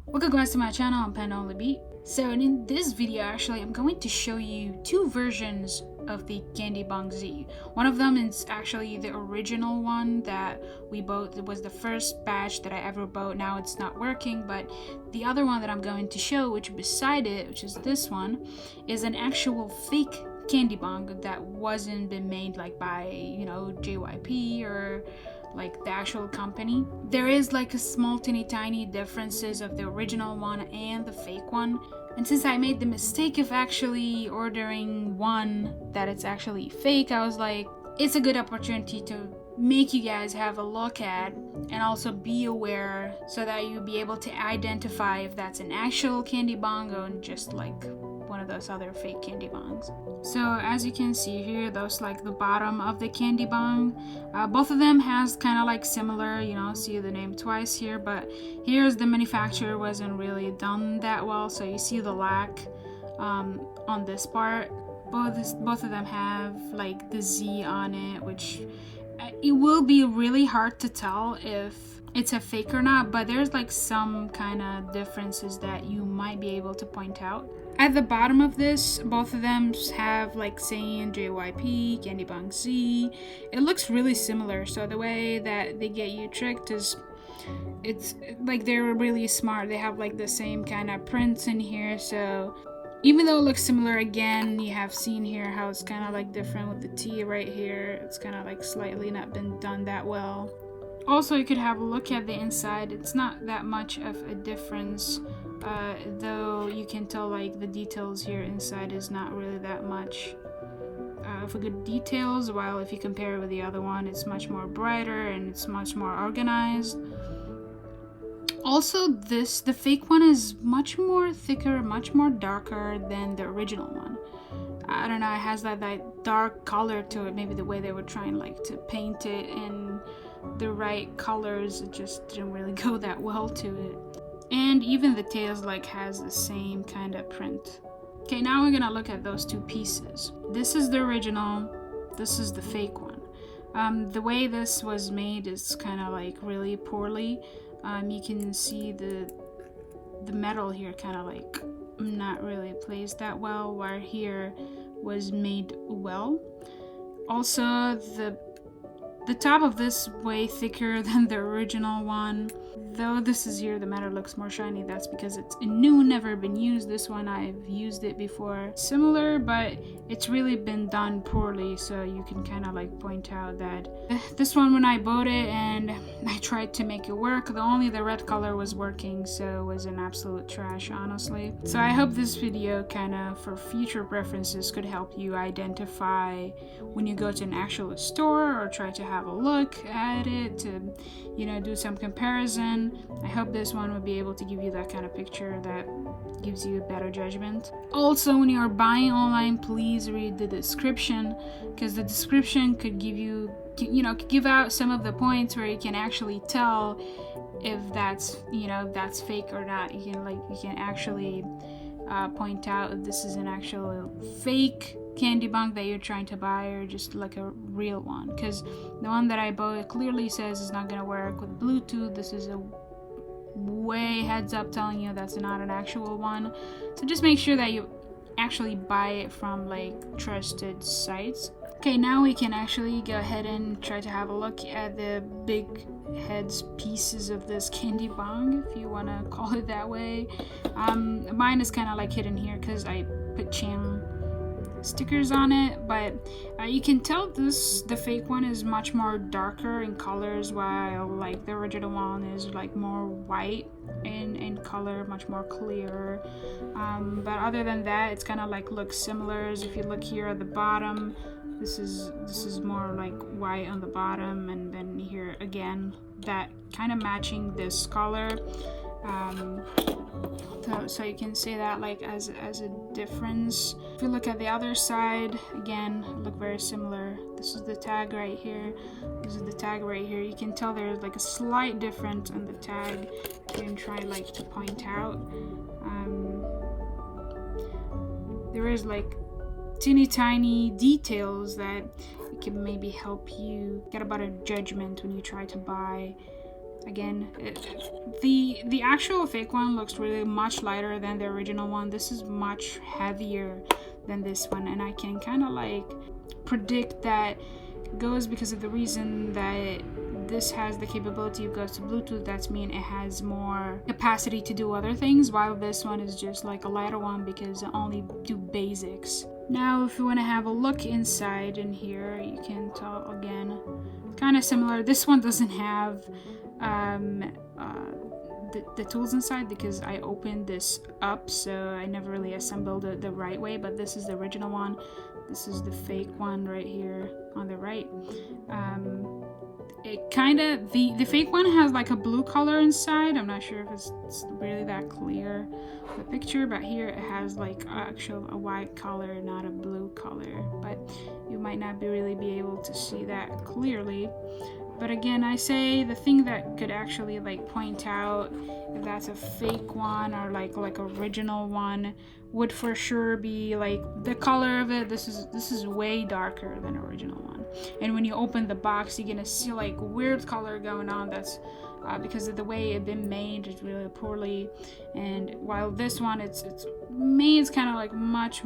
Welcome guys to my channel, I'm Panda on the Beat. So in this video actually I'm going to show you two versions of the Candy Bong Z. One of them is actually the original one that we bought. It was the first batch that I ever bought. Now it's not working, but the other one that I'm going to show, which beside it, which is this one, is an actual fake candy bong that wasn't been made like by, JYP or like the actual company. There is like a small tiny differences of the original one and the fake one. And since I made the mistake of actually ordering one that it's actually fake, I was like, it's a good opportunity to make you guys have a look at and also be aware so that you'll be able to identify if that's an actual candy bong or just like one of those other fake candy bongs. So as you can see here, those like the bottom of the candy bong, both of them has kind of like similar, see the name twice here, but here's the manufacturer wasn't really done that well, so you see the lack on this part. Both of them have like the Z on it, which it will be really hard to tell if it's a fake or not, but there's like some kind of differences that you might be able to point out. At the bottom of this, both of them have like saying JYP, Candy Bong Z. It looks really similar, so the way that they get you tricked is it's like they're really smart. They have like the same kind of prints in here, so even though it looks similar, again, you have seen here how it's kind of like different with the T right here. It's kind of like slightly not been done that well. Also, you could have a look at the inside. It's not that much of a difference, though you can tell like the details here inside is not really that much of a good details, while if you compare it with the other one, it's much more brighter and it's much more organized. Also, the fake one is much more thicker, much more darker than the original one. I don't know, it has that dark color to it. Maybe the way they were trying like to paint it in the right colors, it just didn't really go that well to it. And even the tails like has the same kind of print. Okay, now we're gonna look at those two pieces. This is the original, this is the fake one. The way this was made is kind of like really poorly. You can see the metal here kind of like not really placed that well, where here was made well. Also, the top of this way thicker than the original one. Though this is here, the metal looks more shiny. That's because it's new, never been used. This one I've used it before. Similar, but it's really been done poorly, so you can kind of like point out that this one, when I bought it and I tried to make it work, only the red color was working, so it was an absolute trash, honestly. So I hope this video kind of for future preferences could help you identify when you go to an actual store or try to have a look at it to do some comparison. I hope this one will be able to give you that kind of picture that gives you a better judgment. Also, when you're buying online, please read the description, because the description could give you give out some of the points where you can actually tell if that's that's fake or not. You can actually point out if this is an actual fake candy bong that you're trying to buy or just like a real one, because the one that I bought clearly says it's not gonna work with Bluetooth. This is a way heads up telling you that's not an actual one, so just make sure that you actually buy it from like trusted sites. Okay, now we can actually go ahead and try to have a look at the big heads pieces of this candy bong, if you want to call it that way. Mine is kind of like hidden here because I put Chang stickers on it, but you can tell the fake one is much more darker in colors, while like the original one is like more white in color, much more clear. But other than that, it's kind of like looks similar. As if you look here at the bottom, this is more like white on the bottom, and then here again that kind of matching this color. So you can say that like as a difference. If you look at the other side, again, look very similar. This is the tag right here. This is the tag right here. You can tell there's like a slight difference in the tag. You can try like to point out. There is like tiny details that can maybe help you get a better judgment when you try to buy Again, the actual fake one looks really much lighter than the original one. This is much heavier than this one, and I can kind of like predict that goes because of the reason that this has the capability of goes to Bluetooth. That's mean it has more capacity to do other things, while this one is just like a lighter one because it only do basics. Now if you want to have a look inside in here, you can tell again kind of similar. This one doesn't have the tools inside because I opened this up, so I never really assembled it the right way, but this is the original one. This is the fake one right here on the right. It kind of, the fake one has like a blue color inside. I'm not sure if it's really that clear, the picture, but here it has like a white color, not a blue color, but you might not really be able to see that clearly. But again, I say the thing that could actually like point out if that's a fake one or like original one would for sure be like the color of it. This is way darker than original one, and when you open the box, you're gonna see like weird color going on. That's because of the way it's been made. It's really poorly, and while this one it's made kind of like much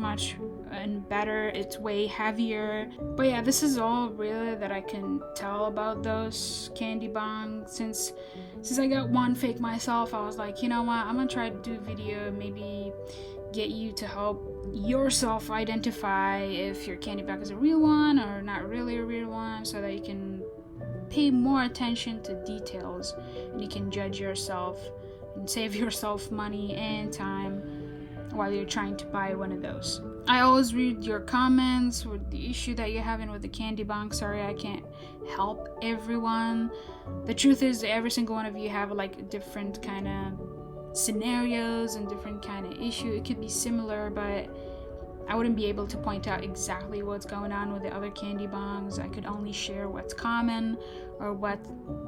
and better, it's way heavier. But yeah, this is all really that I can tell about those candy Bong. Since I got one fake myself, I was like, you know what, I'm gonna try to do a video, maybe get you to help yourself identify if your candy Bong is a real one or not really a real one, so that you can pay more attention to details and you can judge yourself and save yourself money and time while you're trying to buy one of those. I always read your comments with the issue that you're having with the candy Bong. Sorry, I can't help everyone. The truth is every single one of you have like different kind of scenarios and different kind of issue. It could be similar, but I wouldn't be able to point out exactly what's going on with the other candy Bongs. I could only share what's common or what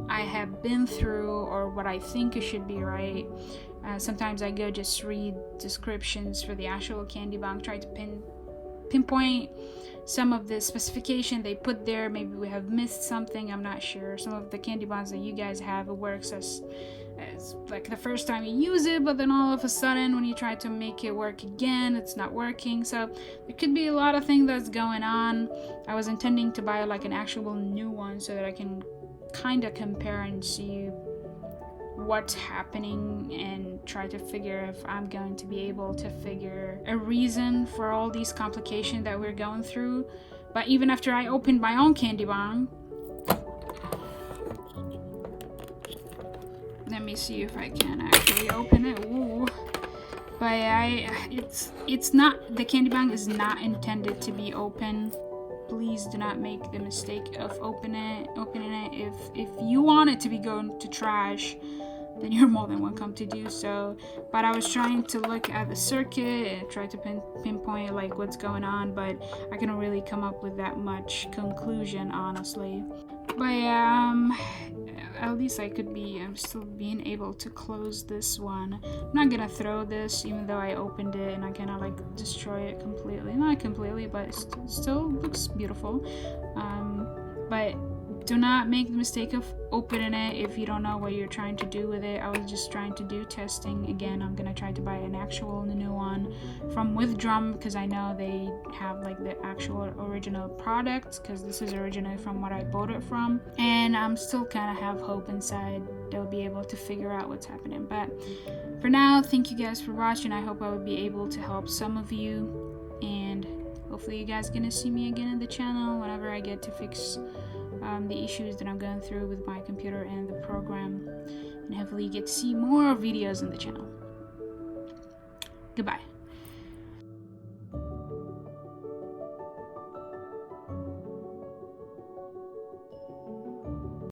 I have been through or what I think it should be right. Sometimes I go just read descriptions for the actual candy Bong, try to pinpoint some of the specification they put there. Maybe we have missed something, I'm not sure. Some of the candy Bongs that you guys have, it works as like the first time you use it, but then all of a sudden when you try to make it work again, it's not working. So there could be a lot of things that's going on. I was intending to buy like an actual new one so that I can kind of compare and see what's happening and try to figure if I'm going to be able to figure a reason for all these complications that we're going through. But even after I opened my own candy Bong, let me see if I can actually open it. Ooh. But it's not, the candy Bong is not intended to be open. Please do not make the mistake of opening it. If you want it to be going to trash, then you're more than welcome to do so. But I was trying to look at the circuit and try to pinpoint like what's going on, but I couldn't really come up with that much conclusion, honestly. But at least I'm still being able to close this one. I'm not gonna throw this, even though I opened it and I kind of like destroy it completely. Not completely, but it still looks beautiful. But do not make the mistake of opening it if you don't know what you're trying to do with it. I was just trying to do testing. Again, I'm gonna try to buy an actual new one from Withdrum because I know they have like the actual original product, because this is originally from what I bought it from, and I'm still kind of have hope inside they'll be able to figure out what's happening. But for now, thank you guys for watching. I hope I will be able to help some of you, and hopefully you guys are gonna see me again in the channel whenever I get to fix the issues that I'm going through with my computer and the program, and hopefully you get to see more videos in the channel. Goodbye.